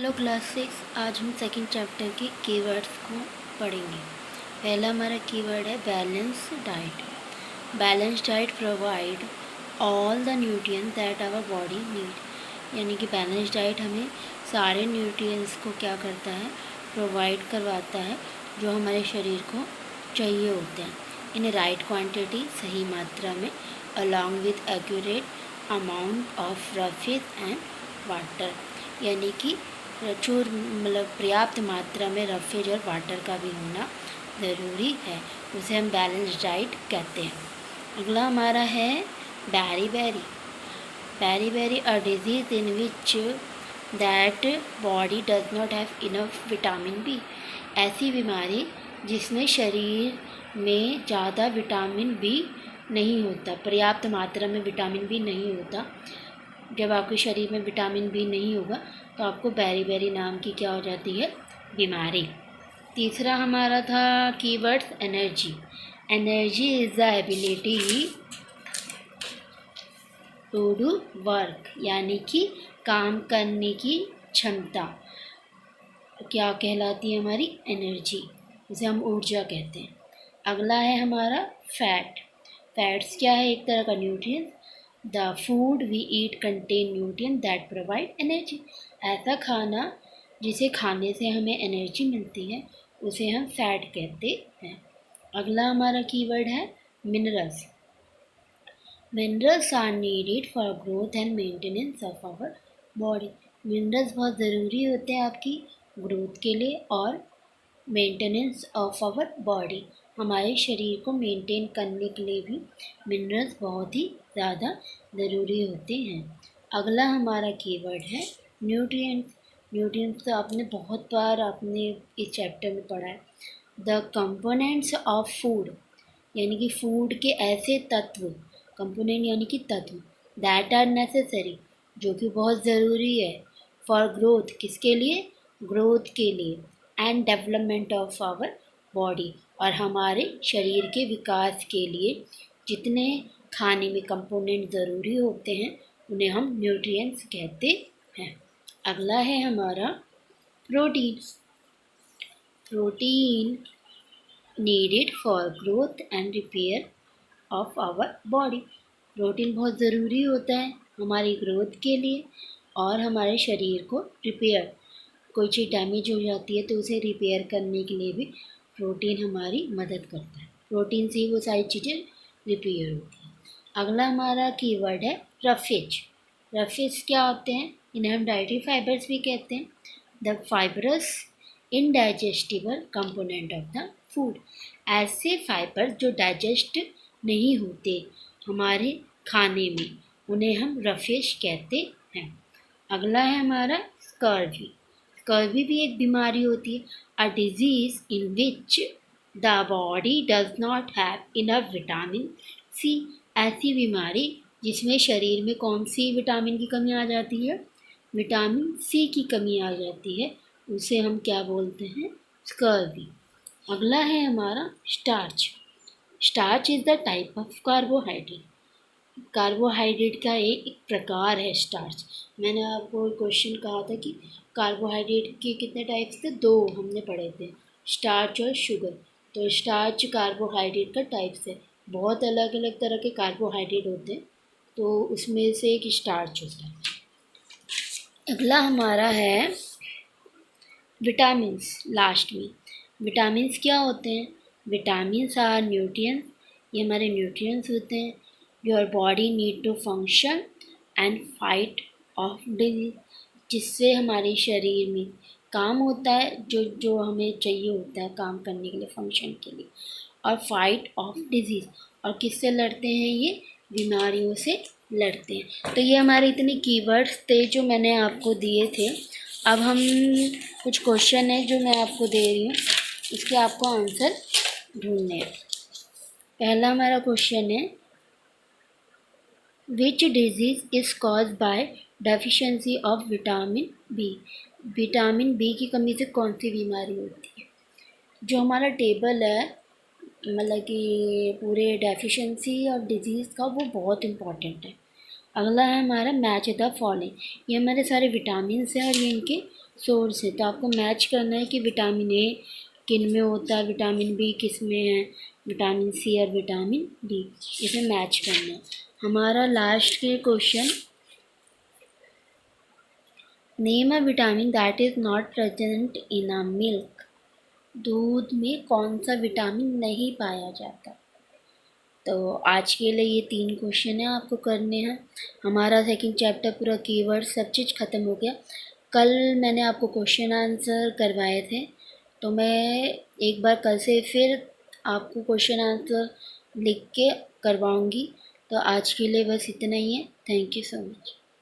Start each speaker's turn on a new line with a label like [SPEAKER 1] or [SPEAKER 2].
[SPEAKER 1] Hello class 6। आज हम second chapter के कीवर्ड्स को पढ़ेंगे। पहला हमारा कीवर्ड है balance diet. Balance diet provide all the nutrients that our body need. यानी कि बैलेंस डाइट हमें सारे न्यूट्रिएंट्स को क्या करता है, प्रोवाइड करवाता है जो हमारे शरीर को चाहिए होते हैं इन राइट क्वांटिटी, सही मात्रा में, along with accurate amount of roughage and water. यानी कि प्रचुर पर्याप्त मात्रा में रफेज और वाटर का भी होना ज़रूरी है, उसे हम बैलेंस डाइट कहते हैं। अगला हमारा है beriberi a disease in which that body does not have enough vitamin B. ऐसी बीमारी जिसमें शरीर में ज़्यादा विटामिन बी नहीं होता, पर्याप्त मात्रा में विटामिन बी नहीं होता। जब आपके शरीर में विटामिन बी नहीं होगा तो आपको बेरी नाम की क्या हो जाती है, बीमारी। तीसरा हमारा था keywords energy. Energy is the ability to do work, यानी कि काम करने की क्षमता क्या कहलाती है, हमारी एनर्जी, उसे हम ऊर्जा कहते हैं। अगला है हमारा फैट। फैट्स क्या है, एक तरह का nutrient. The food we eat contain nutrient that provide energy. ऐसा खाना जिसे खाने से हमें एनर्जी मिलती है उसे हम फैट कहते हैं। अगला हमारा कीवर्ड है minerals. Minerals are needed for growth and maintenance of our body. Minerals बहुत ज़रूरी होते हैं आपकी ग्रोथ के लिए और मेंटेनेंस ऑफ आवर बॉडी। हमारे शरीर को मेंटेन करने के लिए भी मिनरल्स बहुत ही ज़्यादा ज़रूरी होते हैं। अगला हमारा कीवर्ड है न्यूट्रिएंट्स। न्यूट्रिएंट्स तो आपने बहुत बार आपने इस चैप्टर में पढ़ा है। द कंपोनेंट्स ऑफ फूड, यानी कि फूड के ऐसे तत्व, कंपोनेंट यानी कि तत्व, दैट आर नेसेसरी, जो कि बहुत ज़रूरी है, फॉर ग्रोथ, किसके लिए, ग्रोथ के लिए, and development of our body, और हमारे शरीर के विकास के लिए जितने खाने में कंपोनेंट ज़रूरी होते हैं उन्हें हम न्यूट्रिएंट्स कहते हैं। अगला है हमारा protein. Protein needed for growth and repair of our body. Protein बहुत ज़रूरी होता है हमारी ग्रोथ के लिए और हमारे शरीर को रिपेयर, कोई चीज़ डैमेज हो जाती है तो उसे रिपेयर करने के लिए भी प्रोटीन हमारी मदद करता है। प्रोटीन से ही वो सारी चीज़ें रिपेयर होती हैं। अगला हमारा कीवर्ड है रफेज। रफेज क्या होते हैं, इन्हें हम डाइटरी फाइबर्स भी कहते हैं। The fibrous indigestible component of the food. ऐसे फाइबर जो डाइजेस्ट नहीं होते हमारे खाने में, उन्हें हम रफेज कहते हैं। अगला है हमारा स्कर्वी। स्कर्वी भी एक बीमारी होती है, a disease in which the body does not have enough vitamin C. ऐसी बीमारी जिसमें शरीर में कौन सी विटामिन की कमी आ जाती है, विटामिन सी की कमी आ जाती है, उसे हम क्या बोलते हैं, स्कर्वी। अगला है हमारा starch. Starch is the type of carbohydrate. Carbohydrate का एक प्रकार है स्टार्च। मैंने आपको क्वेश्चन कहा था कि कार्बोहाइड्रेट के कितने टाइप्स थे, दो हमने पढ़े थे, स्टार्च और शुगर। तो स्टार्च कार्बोहाइड्रेट का टाइप्स है, बहुत अलग अलग तरह के कार्बोहाइड्रेट होते हैं, तो उसमें से एक स्टार्च होता है। अगला हमारा है विटामिन्स। लास्ट में विटामिन्स क्या होते हैं, विटामिन्स आर न्यूट्रिएंट्स, ये हमारे न्यूट्रिएंट्स होते हैं your body need to function and fight off disease, जिससे हमारे शरीर में काम होता है, जो जो हमें चाहिए होता है काम करने के लिए, फंक्शन के लिए, और फाइट ऑफ डिजीज़, और किससे लड़ते हैं, ये बीमारियों से लड़ते हैं। तो ये हमारे इतने कीवर्ड्स थे जो मैंने आपको दिए थे। अब हम कुछ क्वेश्चन है जो मैं आपको दे रही हूँ, इसके आपको आंसर ढूंढने हैं। पहला हमारा क्वेश्चन है which disease is cause by deficiency of vitamin B. Vitamin B की कमी से कौन सी बीमारी होती है। जो हमारा टेबल है, मतलब कि पूरे डेफिशिएंसी ऑफ डिजीज़ का, वो बहुत इम्पॉर्टेंट है। अगला है हमारा मैच द फॉलोइंग। ये हमारे सारे विटामिन्स हैं और ये इनके सोर्स है, तो आपको मैच करना है कि विटामिन ए किन में होता है, विटामिन बी किस में है, विटामिन सी और विटामिन डी, इसे मैच करना है। हमारा लास्ट के question, name a vitamin that is not present in a milk. दूध में कौन सा विटामिन नहीं पाया जाता। तो आज के लिए ये 3 क्वेश्चन है आपको करने हैं। हमारा सेकंड चैप्टर पूरा कीवर्ड सब चीज़ ख़त्म हो गया। कल मैंने आपको क्वेश्चन आंसर करवाए थे, तो मैं एक बार कल से फिर आपको क्वेश्चन आंसर लिख के करवाऊँगी। तो आज के लिए बस इतना ही है। Thank you so much.